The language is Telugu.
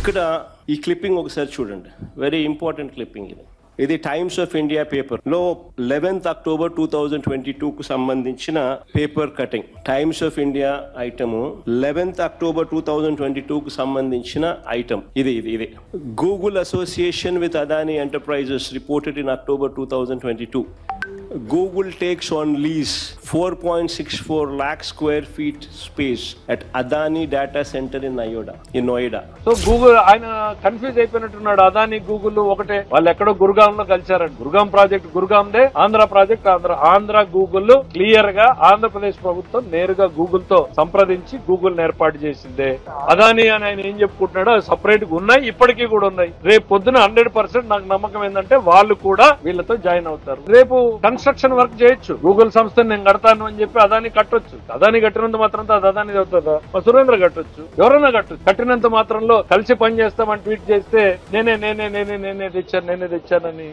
ఇక్కడ ఈ క్లిప్పింగ్ ఒకసారి చూడండి, వెరీ ఇంపార్టెంట్ క్లిప్పింగ్ ఇది. ఇది టైమ్స్ ఆఫ్ ఇండియా పేపర్ లో 11th October 2022 కు సంబంధించిన paper cutting. Times of India item 11th October 2022 కు సంబంధించిన ఐటమ్ ఇది. Google association with Adani enterprises reported in October 2022. Google takes on lease 4.64 lakh square feet space at Adani data center in Noida. So Google ఆయన కన్ఫ్యూజ్ అయిపోయినట్టున్నాడు. అదాని గూగుల్ ఒకటే, వాళ్ళు ఎక్కడో గురుగాం లో కలిశారంట. గురుగాం ప్రాజెక్ట్ గురుగాందే, Andhra project Andhra Google clear గా ఆంధ్రప్రదేశ్ ప్రభుత్వం నేరుగా గూగుల్ తో సంప్రదించి గూగుల్ ఏర్పాటు చేసిందే. అదాని అని ఆయన ఏం చెప్పుకుంటున్నాడో సపరేట్ గా ఉన్నాయి, ఇప్పటికీ కూడా ఉన్నాయి. రేపు పొద్దున 100% నాకు నమ్మకం ఏంటంటే వాళ్ళు కూడా వీళ్ళతో జాయిన్ అవుతారు. రేపు కన్స్ట్రక్షన్ వర్క్ చేయొచ్చు. గూగుల్ సంస్థను నేను కడతాను అని చెప్పి అదాని కట్టొచ్చు. అదాని కట్టినంత మాత్రం అది అదాని అవుతుందా? సురేంద్ర కట్టొచ్చు, ఎవరైనా కట్టొచ్చు. కట్టినంత మాత్రంలో కలిసి పని చేస్తామని ట్వీట్ చేస్తే నేనే తెచ్చానని